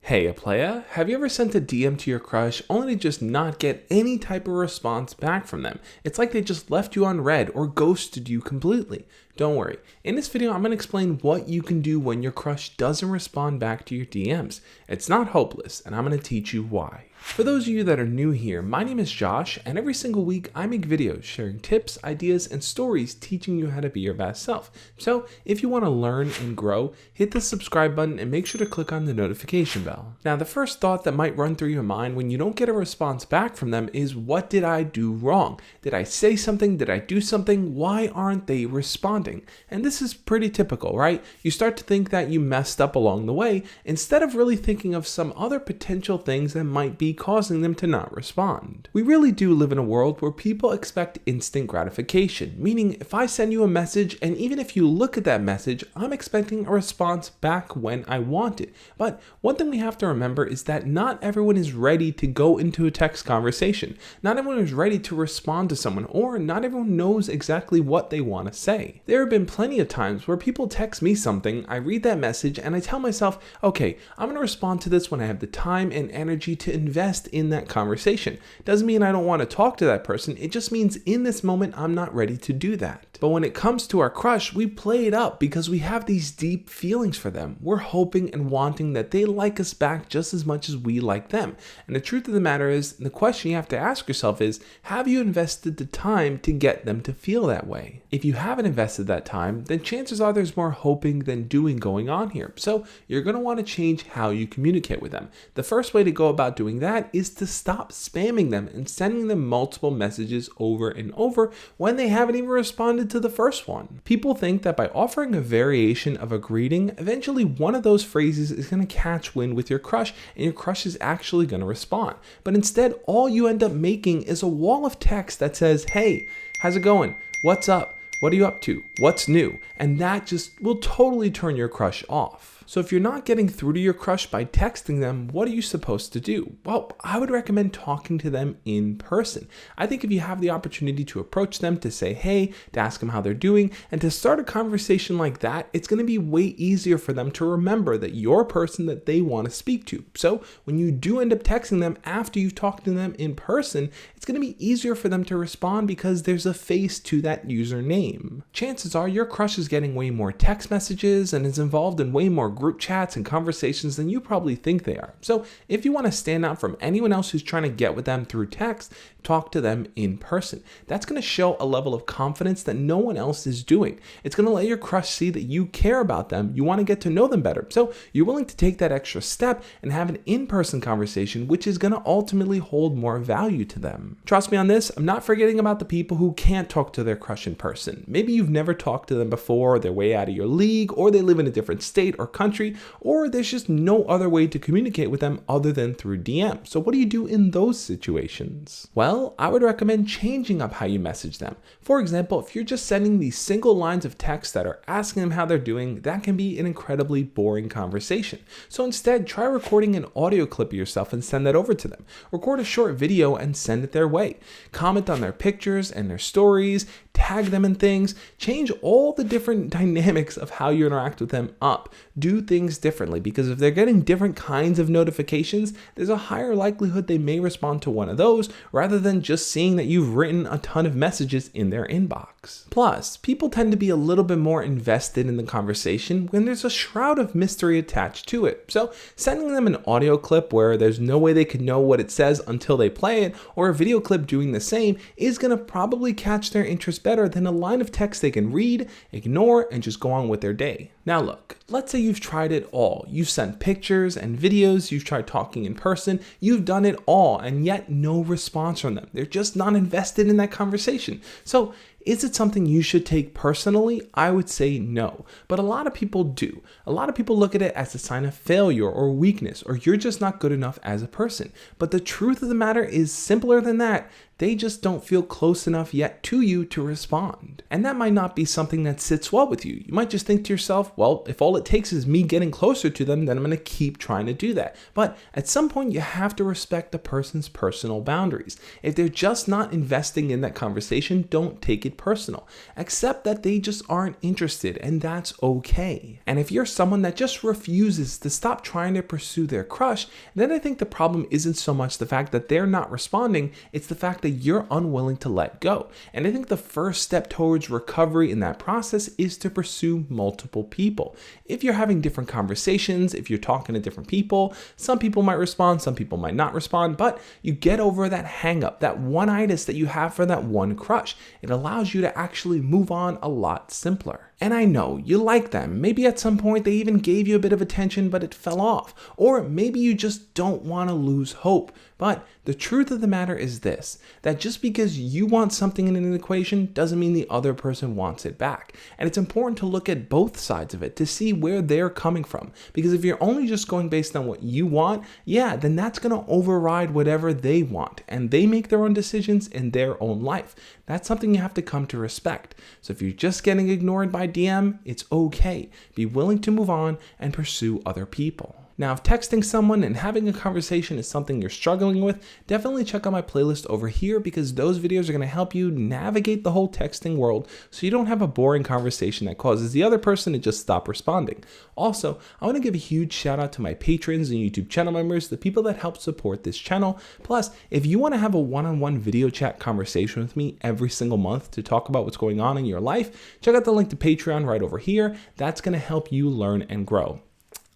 Hey, a playa, have you ever sent a DM to your crush only to just not get any type of response back from them? It's like they just left you unread or ghosted you completely. Don't worry, in this video I'm going to explain what you can do when your crush doesn't respond back to your DMs. It's not hopeless, and I'm going to teach you why. For those of you that are new here, my name is Josh, and every single week I make videos sharing tips, ideas, and stories teaching you how to be your best self. So if you want to learn and grow, hit the subscribe button and make sure to click on the notification bell. Now, the first thought that might run through your mind when you don't get a response back from them is, what did I do wrong? Did I say something? Did I do something? Why aren't they responding? And this is pretty typical, right? You start to think that you messed up along the way instead of really thinking of some other potential things that might be causing them to not respond. We really do live in a world where people expect instant gratification, meaning if I send you a message and even if you look at that message, I'm expecting a response back when I want it. But one thing we have to remember is that not everyone is ready to go into a text conversation. Not everyone is ready to respond to someone, or not everyone knows exactly what they want to say. There have been plenty of times where people text me something, I read that message, and I tell myself, okay, I'm going to respond to this when I have the time and energy to invest in that conversation. Doesn't mean I don't want to talk to that person, it just means in this moment I'm not ready to do that. But when it comes to our crush, we play it up because we have these deep feelings for them. We're hoping and wanting that they like us back just as much as we like them. And the truth of the matter is, the question you have to ask yourself is, have you invested the time to get them to feel that way? If you haven't invested that time, then chances are there's more hoping than doing going on here. So you're going to want to change how you communicate with them. The first way to go about doing that is to stop spamming them and sending them multiple messages over and over when they haven't even responded to the first one. People think that by offering a variation of a greeting, eventually one of those phrases is going to catch wind with your crush and your crush is actually going to respond. But instead, all you end up making is a wall of text that says, hey, how's it going? What's up? What are you up to? What's new? And that just will totally turn your crush off. So if you're not getting through to your crush by texting them, what are you supposed to do? Well, I would recommend talking to them in person. I think if you have the opportunity to approach them, to say hey, to ask them how they're doing, and to start a conversation like that, it's going to be way easier for them to remember that you're a person that they want to speak to. So when you do end up texting them after you've talked to them in person, it's going to be easier for them to respond because there's a face to that username. Chances are your crush is getting way more text messages and is involved in way more group chats and conversations than you probably think they are. So if you want to stand out from anyone else who's trying to get with them through text, talk to them in person. That's going to show a level of confidence that no one else is doing. It's going to let your crush see that you care about them, you want to get to know them better. So you're willing to take that extra step and have an in-person conversation, which is going to ultimately hold more value to them. Trust me on this, I'm not forgetting about the people who can't talk to their crush in person. Maybe you've never talked to them before, they're way out of your league, or they live in a different state or country, or there's just no other way to communicate with them other than through DM. So what do you do in those situations? Well, I would recommend changing up how you message them. For example, if you're just sending these single lines of text that are asking them how they're doing, that can be an incredibly boring conversation. So instead, try recording an audio clip of yourself and send that over to them. Record a short video and send it their way. Comment on their pictures and their stories, tag them in things, change all the different dynamics of how you interact with them up. Do things differently, because if they're getting different kinds of notifications, there's a higher likelihood they may respond to one of those rather than just seeing that you've written a ton of messages in their inbox. Plus, people tend to be a little bit more invested in the conversation when there's a shroud of mystery attached to it. So sending them an audio clip where there's no way they can know what it says until they play it, or a video clip doing the same, is going to probably catch their interest better than a line of text they can read, ignore, and just go on with their day. Now look, let's say you've tried it all. You've sent pictures and videos, you've tried talking in person, you've done it all, and yet no response from them. They're just not invested in that conversation. So is it something you should take personally? I would say no, but a lot of people do. A lot of people look at it as a sign of failure or weakness, or you're just not good enough as a person. But the truth of the matter is simpler than that. They just don't feel close enough yet to you to respond. And that might not be something that sits well with you. You might just think to yourself, well, if all it takes is me getting closer to them, then I'm going to keep trying to do that. But at some point, you have to respect the person's personal boundaries. If they're just not investing in that conversation, don't take it it personal. Accept that they just aren't interested, and that's okay. And if you're someone that just refuses to stop trying to pursue their crush, then I think the problem isn't so much the fact that they're not responding, it's the fact that you're unwilling to let go. And I think the first step towards recovery in that process is to pursue multiple people. If you're having different conversations, if you're talking to different people, some people might respond, some people might not respond, but you get over that hang up, that one-itis that you have for that one crush. It allows you to actually move on a lot simpler. And I know you like them. Maybe at some point they even gave you a bit of attention, but it fell off. Or maybe you just don't want to lose hope. But the truth of the matter is this, that just because you want something in an equation doesn't mean the other person wants it back. And it's important to look at both sides of it to see where they're coming from. Because if you're only just going based on what you want, then that's going to override whatever they want. And they make their own decisions in their own life. That's something you have to come to respect. So if you're just getting ignored by DM, it's okay. Be willing to move on and pursue other people. Now, if texting someone and having a conversation is something you're struggling with, definitely check out my playlist over here because those videos are going to help you navigate the whole texting world so you don't have a boring conversation that causes the other person to just stop responding. Also, I want to give a huge shout out to my patrons and YouTube channel members, the people that help support this channel. Plus, if you want to have a one-on-one video chat conversation with me every single month to talk about what's going on in your life, check out the link to Patreon right over here. That's going to help you learn and grow.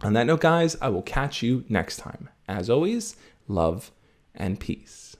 On that note, guys, I will catch you next time. As always, love and peace.